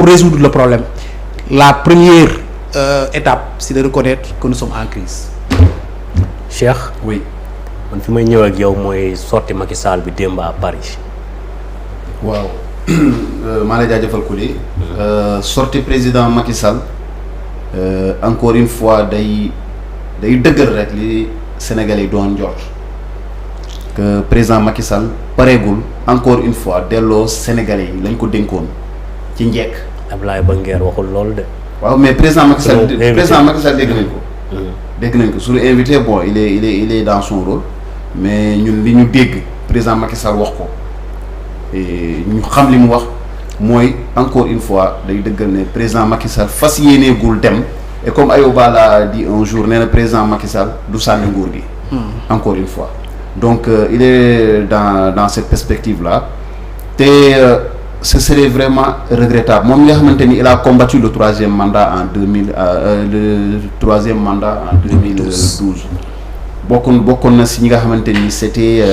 pour résoudre le problème la première étape c'est de reconnaître que nous sommes en crise. Cheikh. oui. man fi may ñëw ak yow mooy sorti Macky Sall bi démb à Paris. waaw maa lay jaajëfal Kouly. sorti président Macky Sall encore une fois day dëggal rek li Sénégalais yi doon njort que président Macky Sall pareegul encore une fois delloo Sénégalais yi lañ ko dénkoon ci njekk. Ablaye Ba Nguer waxul loolu de. waaw mais président Macky Sall dégg nañ ko. dégg nañ ko su ñu invité bon il est dans son rôle mais ñun li ñu dégg président Macky Sall wax ko ñu xam li mu wax mooy encore une fois day dëggal ne président Macky Sall fas yéeneegul dem et comme Ayoba l'a dit un jour nee na président Macky Sall du sànni nguur gi. encore une fois donc il est dans cette perspective là te ce serait vraiment regrettable moom mi nga xamante ni il a combattu le troisième mandat en 2012 bokkoon na si ñi nga xamante ni c'était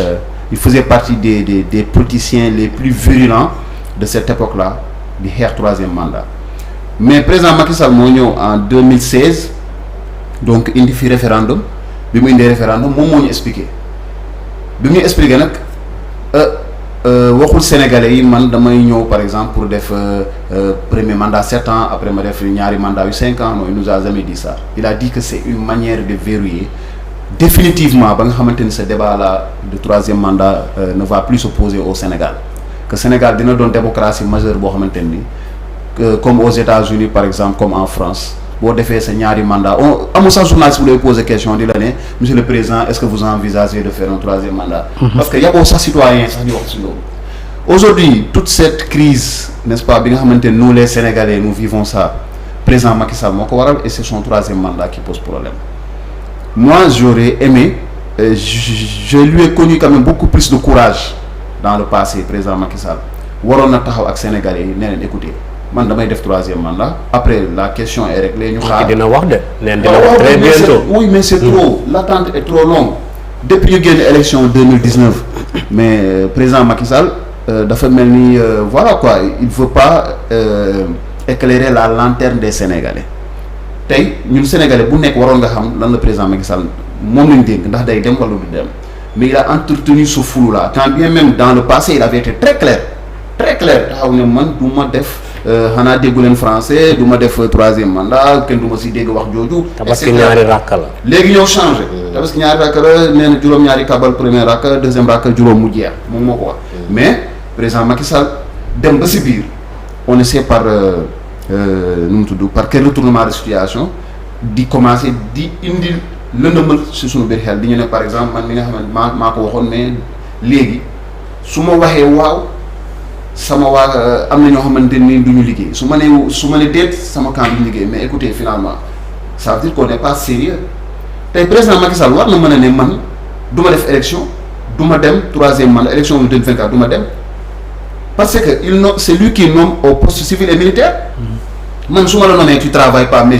il faisait partie des politiciens les plus virulents de cette époque là di xeex troisième mandat mais président Macky Sall moo ñëw en 2016 donc indi fi référendum bi mu indee référendum moom moo ñu expliqué bi mu ñu expliqué nag waxul sénégalais yi man damay ñëw par exemple pour def premier mandat 7 ans après ma def ñaari mandat yu 5 ans non il nous a jamais dit ça il a dit que c'est une manière de verrouiller définitivement ba nga xamante ni ce débat là de troisième mandat ne va plus se poser au Sénégal que Sénégal dina doon démocratie majeure boo xamante ni comme aux États-Unis par exemple comme en France boo defee sa ñaari mandat amul sax journaliste bu lay poser question di la ne monsieur le président est-ce que vous envisagez de faire un troisième mandat. parce que yaboo sax citoyen sax di wax si loolu. aujourd'hui toute cette crise n'est-ce pas bi nga xamante ne nous les Sénégalais nous vivons ça président Macky Sall moo ko waral et c'est son troisième mandat qui pose problème. moi j'aurais aimé je lui ai connu quand même beaucoup plus de courage dans le passé président Macky Sall waroon na taxaw ak Sénégalais yi ne leen écoutez. man damay def troisième mandat après la question est réglée ñu xaar dina wax de neen dina wax très bientôt oui mais c'est trop l'attente est trop longue depuis ñu génn élection 2019 mais président Macky Sall dafa mel ni voilà quoi il veut pas éclairer la lanterne des Sénégalais tey ñun Sénégalais bu nekk waroon nga xam lan la président Macky Sall moom lañ dénk ndax day dem wala du dem mais il a entretenu ce flou là quand bien même dans le passé il avait été très clair taxaw ne man du ma def xanaa déggu leen français du ma def troisième mandat kenn du ma si dégg wax jooju. tabaski ñaari rakk la. léegi ñoo changé. tabaski ñaari rakk la nee na juróom-ñaari kabal premier rakk deuxième rakk juróom mu jeex moom moo ko wax. mais président Macky Sall dem ba si biir on essaie par nu mu tudd par quel retournement de situation di commencer di indi lëndëmal si suñu biir xel di ñu ne par exemple man mi nga xam ne maa ko waxoon mais léegi su ma waxee waaw. sama waa am na ñoo xamante ni du ñu liggéey su ma nee déet sama camp du ñu liggéey mais écoutez finalement ça veut dire qu'on n'est pas sérieux tey président Macky Sall war na mën a ne man du ma def élection du ma dem troisième mandat élection de 2024 du ma dem parce que c'est lui qui nomme au poste civil et militaire man su ma la nommé tu travailles pas mais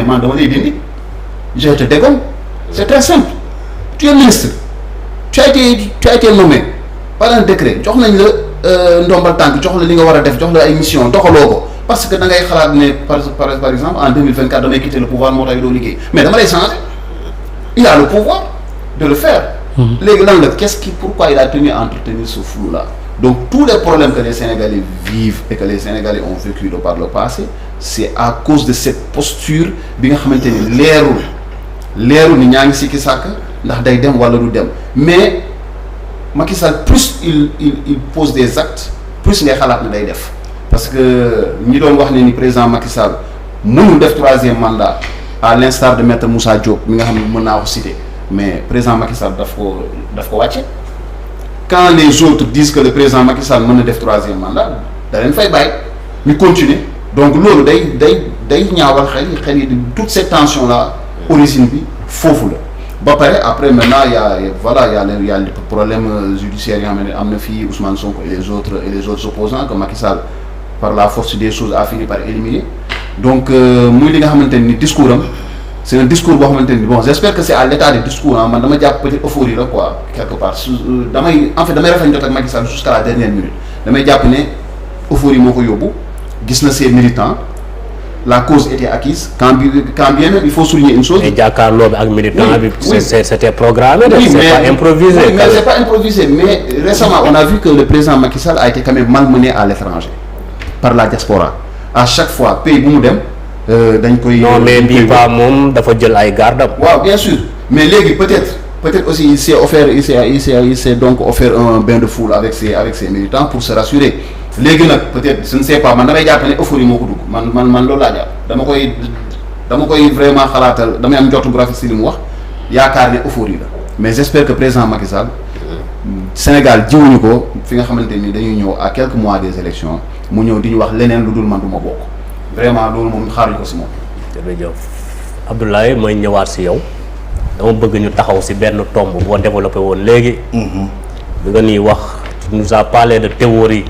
man dama lay dindi je te dégomme c'est très simple tu es ministre tu as été nommé par un décret jox nañ la ndombal tànk jox la li nga war a def jox la ay mission doxaloo ko parce que da ngay xalaat ne par exemple en 2024 damay quitter le pouvoir moo tax doo liggéey mais dama lay changer il a le pouvoir de le faire. léegi lan la pourquoi il a tenu à entretenir ce flou là donc tous les problèmes que les Sénégalais vivent et que les Sénégalais ont vécu de par le passé c'est à cause de cette posture bi nga xamante ni leerul ni ñaa ngi sikki sàkk ndax day dem wala du dem mais. Macky Sall plus il pose des actes plus ngay xalaat ne day def parce que ñi doon wax ne ni président Macky Sall mënul def troisième mandat à l'instar de maître Moussa Diop mi nga xam ne mën naa ko citer mais président Macky Sall daf ko wàcce quand les autres disent que le président Macky Sall mën na def troisième mandat da leen fay bàyyi ñu continuer donc loolu day ñaawal xel yi toute cette tension là origine bi foofu la. ba pare après maintenant il y a le problème judiciaire yi nga xam ne am na fii Ousmane Sonko et les autres opposants que Macky Sall par la force des choses a fini par éliminer donc muy li nga xamante ni discours am c'est un discours boo xamante ni bon j'espère que c'est à l'état de discours man dama jàpp peut-être euphorie la quoi quelque part damay rafetlu jot ak Macky Sall jusqu'à la dernière minute damay jàpp ne euphorie moo ko yóbbu gis na ses militants la cause était acquise quand bien même il faut souligner une chose. mais jàkkaarloo bi ak militant bi. c'était programmé. Oui, c'est pas improvisé. Oui, mais c'est pas improvisé mais récemment on a vu que le président Macky Sall a été quand même malmené à l'étranger par la diaspora à chaque fois pays bu mu dem dañ koy. non mais bii pas moom dafa jël ay gardam. waaw bien sûr mais léegi peut-être aussi il s'est donc offert un bain de foule avec ses militants pour se rassurer léegi nag peut-être je ne sais pas man damay jàpp ne euphorie moo ko dugg man loolu laa jàpp dama koy vraiment xalaatal damay am njortu bu rafet si li mu wax yaakaar ne euphorie la mais j'espère que président Macky Sall Sénégal jiwuñu ko fi nga xamante ni dañuy ñëw à quelques mois des élections mu ñëw di ñu wax leneen lu dul man du ma bokk vraiment loolu moom xaaruñu ko si moom. jërëjëf Abdoulaye mooy ñëwaat si yow dama bëgg ñu taxaw si benn tomb boo développé woon léegi. bi nga ñuy wax tu nous as parlé de théorie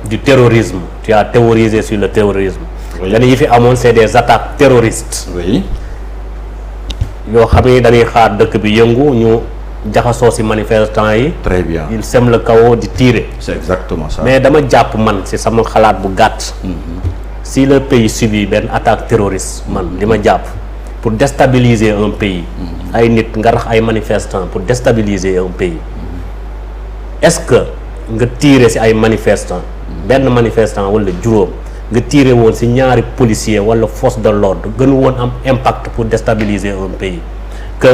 du terrorisme tu as théorisé sur le terrorisme. nga ne yi fi amoon c'est des attaques terroristes. oui. yoo xam ni dañuy xaar dëkk bi yëngu ñu jaxasoo si manifestants yi. très bien ils sèment le chaos di tirer. c'est exactement ça. mais dama jàpp man si sama xalaat bu gàtt. si le pays subit benn attaque terroriste man li ma jàpp pour déstabiliser un pays. ay nit nga rax ay manifestants pour déstabiliser un pays. est-ce que nga tirer ci ay manifestants benn manifestant wala juróom nga tirer woon ci ñaari policiers wala force de l'ordre gënu woon am impact pour déstabiliser un pays que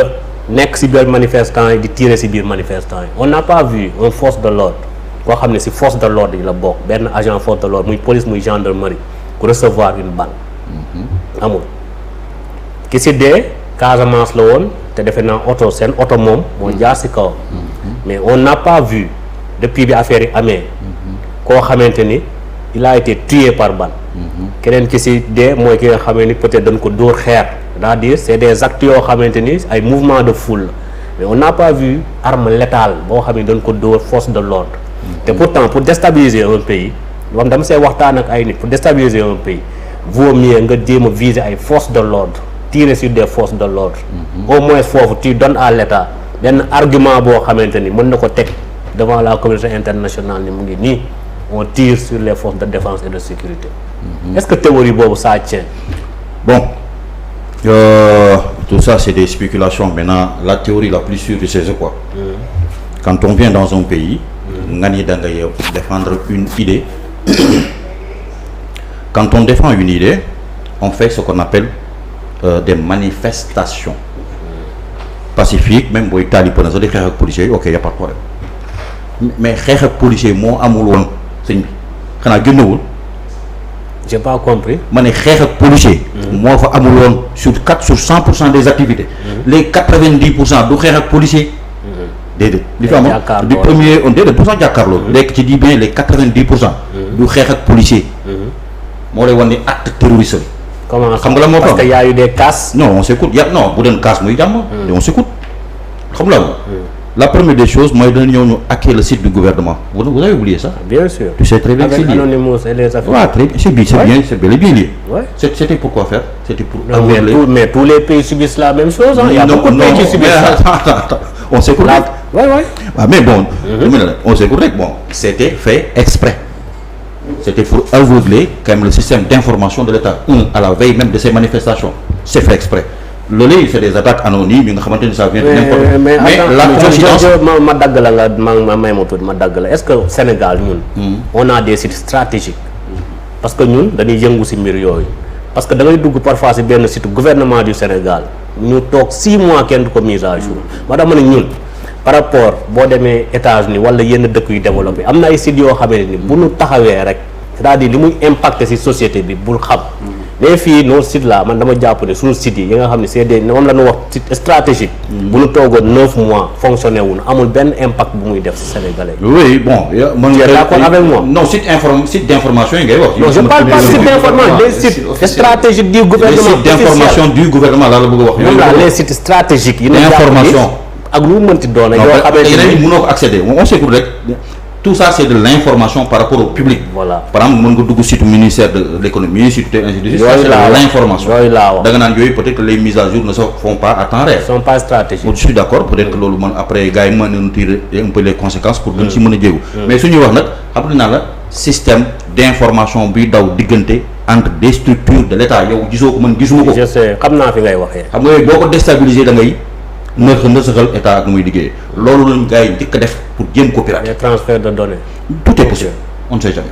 nekk ci biir manifestants yi di tirer ci biir manifestants yi on n'a pas vu un force de l'ordre koo xam ne ci force de l'ordre yi la bokk benn agent force de l'ordre muy police muy gendarmerie ku recevoir une balle amul ki ci dee Casamance la woon te defe naa oto seen oto moom moo jaar ci kaw mais on n'a pas vu depuis bi affaire yi amee koo xamante ni il a été tué par balle keneen ki ci dee mooy ki nga xamee ni peut-être dañ ko dóor xeer c'est-à-dire c'est des actes yoo xamante ni ay mouvement de foule mais on n'a pas vu arme létale boo xam ne dañ ko dóor force de l'ordre te pourtant pour déstabiliser un pays moom dama see waxtaan ak ay nit pour déstabiliser un pays vaut mieux nga jéem a viser ay forces de l'ordre tirer sur des forces de l'ordre au moins foofu tu donnes à l'État benn argument boo xamante ni mën na ko teg devant la communauté internationale ni mu ngi nii on tire sur les forces de défense et de sécurité est-ce que théorie boobu ça tient? Bon, tout ça c'est des spéculations. Maintenant la théorie la plus sûre c'est quoi? Quand on vient dans un pays nga ni da ngay défendre une idée quand on défend une idée on fait ce qu'on appelle des manifestations pacifiques même booy taali pëna sax di xeex ak policiers yi ok y a pas de problème mais xeex ak policiers moo amul woon sëñ bi xanaa génnewul. J'ai pas compris. ma ne xeex ak policier moo fa amul woon sur 100% des activités les 90% du xeex ak policier déedéet li fi amoon du premier on déedéet pour cent jàkkaarloo léegi ci di bien les 90% du xeex ak policier moo lay wan ni acte terroriste comment xam nga la moo parce que y a eu des casses. non on s'écoute non bu doon casse muy jàmm on s'écoute xam nga la première des choses mooy dana ñëw ñu hacker le site du gouvernement vous avez oublié ça? Bien sûr. Tu sais très bien que c'est lié. Avec Anonymous et les affaires. Ouais, très bien, c'est bien, c'est bel et bien lié. Ouais. C'était pour quoi faire? C'était pour non, mais tous les pays subissent la même chose. Il y a beaucoup de pays qui subissent ça. Attends. On s'écoute. Ouais. Ah, mais bon, on s'écoute. Bon, c'était fait exprès. C'était pour aveugler quand même le système d'information de l'État. À la veille même de ces manifestations. C'est fait exprès. Loolu c'est des attaques anonymes yi nga xamante ni ça vient de n'importe où. Mais la coïncidence ma dagg la nga ma may ma tuuti ma dagg la est-ce que Sénégal ñun on a des sites stratégiques parce que ñun dañuy yëngu ci mbir yooyu parce que da ngay dugg parfois ci benn site gouvernement du Sénégal ñu toog 6 mois kenn du ko mise à jour ma dama ne ñun par rapport boo demee États-Unis wala yenn dëkk yu développé am na ay sites yoo xamante ni bu ñu taxawee rek c'est-à-dire li muy impacter ci société bi bul xam mais fii nos sites là man dama jàpp ne suñu sites yi nga xam ne c'est des moom la ñu wax site stratégique bu ñu toogoon 9 mois fonctionné wuñ amul benn impact bu muy def ci Sénégalais. Oui bon tu es d'accord avec moi? Non site d'information yi ngay wax. Non je parle pas site d'information des sites stratégiques du gouvernement. Les sites d'information du gouvernement laa la bëgg a wax. ñoom la les sites stratégiques yi. Information ak lu mu mënti doon. yoo xamante ni mënoo ko accéder on s'écoute rek. Tout ça c'est de l'information par rapport au public. Voilà. Par exemple mën nga dugg site ministère de l'économie site institut. Ça c'est de l'information. da nga naan yooyu peut-être que les mises à jour ne se font pas à temps réel. Sont pas stratégiques. Je suis d'accord peut-être que loolu man après gars yi mën nañu tirer un peu les conséquences pour gën ci mën a jéegu. Mais su ñuy wax nag xam naa la système d'information buy daw diggante entre des structures de l'État yow gisoo ko man gisuma ko. je sais xam naa fi ngay waxee. xam nga boo ko déstabiliser da ngay nësaxal état ak nu muy liggéeyee loolu lañ gars yi njëkk a def pour jéem ko pirater. les transferts de données. tout est possible on ne sait jamais.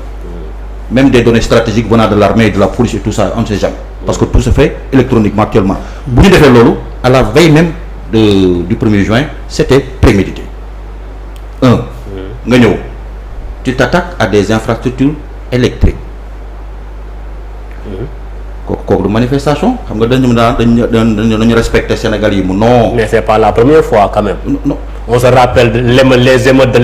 Même des données stratégiques venant de l'armée et de la police et tout ça on ne sait jamais. Parce que tout se fait électroniquement actuellement. bu ñu defee loolu à la veille même du 1er juin c'était prémédité. nga ñëw tu t'attaques à des infrastructures électriques. kooku du manifestation xam nga dañu respecter Sénégal yi mu non. mais c'est pas la première fois quand même. non on se rappelle les émeutes de